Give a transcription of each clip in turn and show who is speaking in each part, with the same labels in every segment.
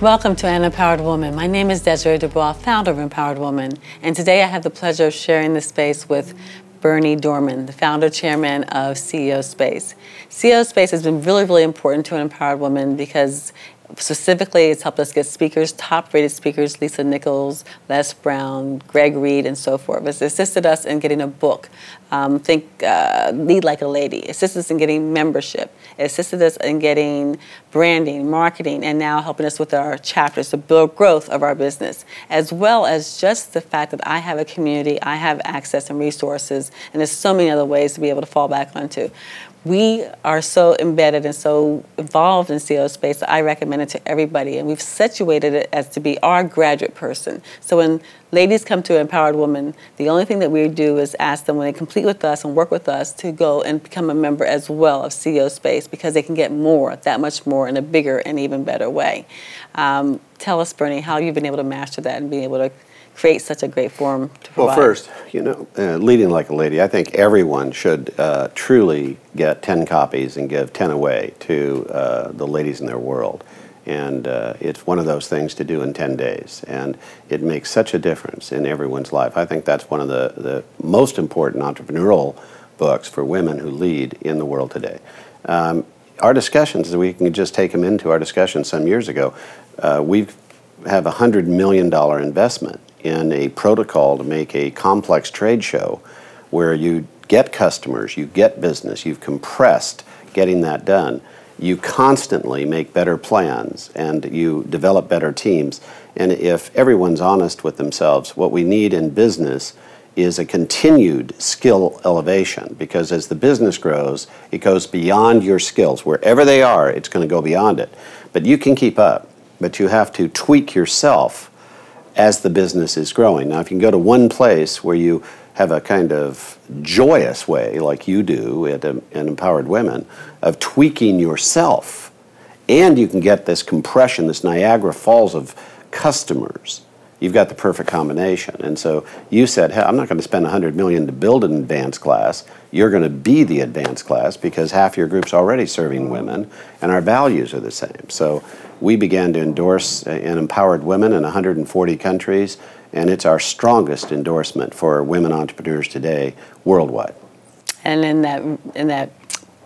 Speaker 1: Welcome to An Empowered Woman. My name is Desiree, founder of Empowered Woman, and today I have the pleasure of sharing this space with Berney Dohrman, the founder chairman of CEOSpace. CEOSpace has been really, really important to an empowered woman because specifically it's helped us get speakers, top-rated speakers, Lisa Nichols, Les Brown, Reid, and so forth. It's assisted us in getting a book, Lead Like a Lady. It assisted us in getting membership. It assisted us in getting branding, marketing, and now helping us with our chapters to build growth of our business, as well as just the fact that I have a community, I have access and resources, and there's so many other ways to be able to fall back onto. We are so embedded and so involved in CEOSpace that I recommend it to everybody, and we've situated it as to be our graduate person. So when ladies come to Empowered Woman, the only thing that we do is ask them when they complete with us and work with us to go and become a member as well of CEOSpace, because they can get more, that much more, in a bigger and even better way. Tell us, Berney, how you've been able to master that and being able to create such a great forum to provide.
Speaker 2: Well, first, leading like a lady, I think everyone should truly get 10 copies and give 10 away to the ladies in their world. And it's one of those things to do in 10 days. And it makes such a difference in everyone's life. I think that's one of the most important entrepreneurial books for women who lead in the world today. Our discussions, we can just take them into our discussion some years ago. We have a $100 million investment in a protocol to make a complex trade show where you get customers, you get business, you've compressed getting that done. You constantly make better plans and you develop better teams. And if everyone's honest with themselves, what we need in business is a continued skill elevation, because as the business grows, it goes beyond your skills. Wherever they are, it's going to go beyond it. But you can keep up, but you have to tweak yourself as the business is growing. Now, if you can go to one place where you have a kind of joyous way, like you do at Empowered Women, of tweaking yourself, and you can get this compression, this Niagara Falls of customers, you've got the perfect combination. And so you said, hey, I'm not going to spend $100 million to build an advanced class. You're going to be the advanced class because half your group's already serving women, and our values are the same. So we began to endorse an Empowered Women in 140 countries, and it's our strongest endorsement for women entrepreneurs today worldwide.
Speaker 1: And in that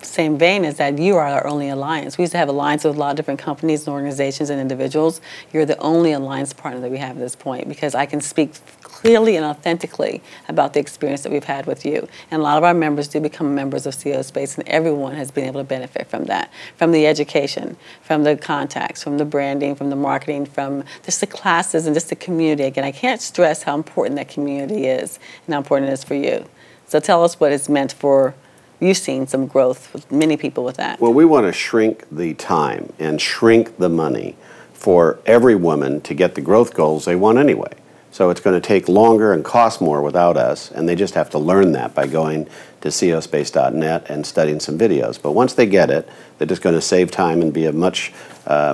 Speaker 1: same vein is that you are our only alliance. We used to have alliances with a lot of different companies and organizations and individuals. You're the only alliance partner that we have at this point, because I can speak clearly and authentically about the experience that we've had with you. And a lot of our members do become members of CEOSpace, and everyone has been able to benefit from that, from the education, from the contacts, from the branding, from the marketing, from just the classes and just the community. Again, I can't stress how important that community is and how important it is for you. So tell us what it's meant for. You've seen some growth with many people with that.
Speaker 2: Well, we want to shrink the time and shrink the money for every woman to get the growth goals they want anyway. So it's going to take longer and cost more without us, and they just have to learn that by going to CEOSpace.net and studying some videos. But once they get it, they're just going to save time and be a much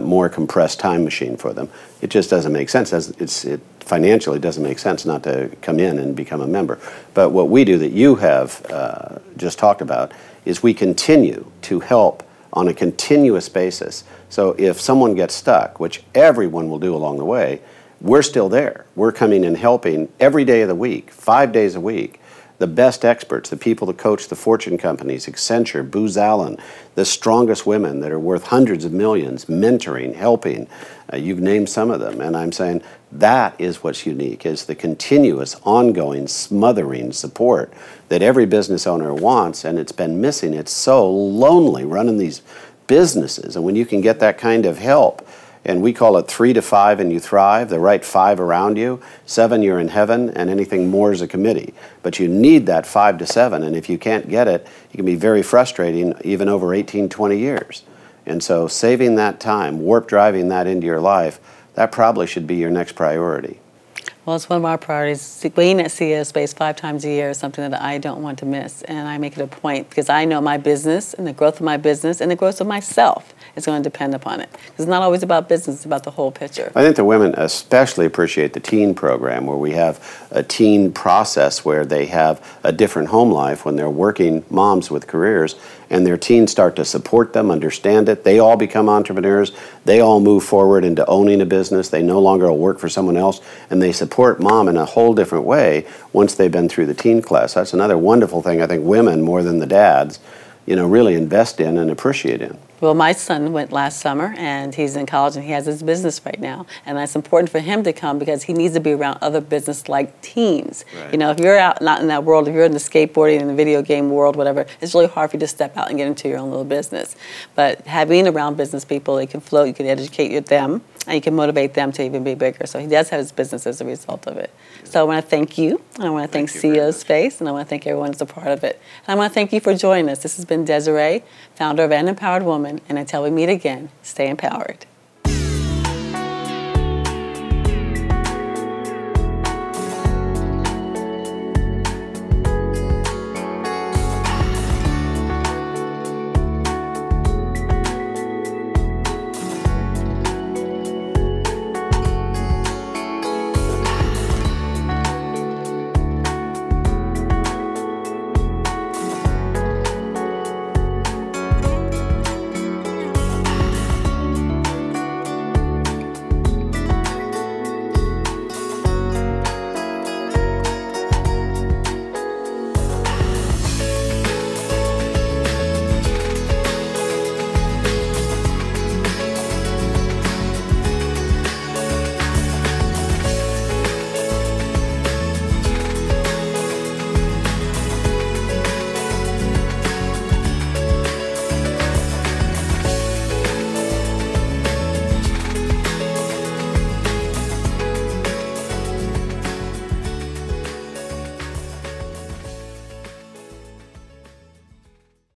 Speaker 2: more compressed time machine for them. It just doesn't make sense. It financially doesn't make sense not to come in and become a member. But what we do that you have just talked about is we continue to help on a continuous basis. So if someone gets stuck, which everyone will do along the way, we're still there. We're coming and helping every day of the week, 5 days a week, the best experts, the people that coach the Fortune companies, Accenture, Booz Allen, the strongest women that are worth hundreds of millions, mentoring, helping. You've named some of them, and I'm saying that is what's unique, is the continuous, ongoing, smothering support that every business owner wants, and it's been missing. It's so lonely running these businesses, and when you can get that kind of help, and we call it 3 to 5 and you thrive, the right 5 around you, 7 you're in heaven, and anything more is a committee. But you need that 5 to 7, and if you can't get it, it can be very frustrating even over 18, 20 years. And so saving that time, warp driving that into your life, that probably should be your next priority.
Speaker 1: Well, it's one of our priorities. Being at CEOSpace 5 times a year is something that I don't want to miss, and I make it a point because I know my business and the growth of my business and the growth of myself is going to depend upon it. It's not always about business, it's about the whole picture.
Speaker 2: I think the women especially appreciate the teen program, where we have a teen process where they have a different home life when they're working moms with careers, and their teens start to support them, understand it. They all become entrepreneurs. They all move forward into owning a business. They no longer will work for someone else, and they support mom in a whole different way once they've been through the teen class. That's another wonderful thing I think women, more than the dads, really invest in and appreciate in.
Speaker 1: Well, my son went last summer, and he's in college, and he has his business right now. And it's important for him to come because he needs to be around other business-like teens.
Speaker 2: Right.
Speaker 1: If you're out not in that world, if you're in the skateboarding and the video game world, whatever, it's really hard for you to step out and get into your own little business. But having around business people, they can float, you can educate them, and you can motivate them to even be bigger. So he does have his business as a result of it. So I want to thank you, and I want to thank CEOSpace, and I want to thank everyone that's a part of it. And I want to thank you for joining us. This has been Desiree, founder of An Empowered Woman, and until we meet again, stay empowered.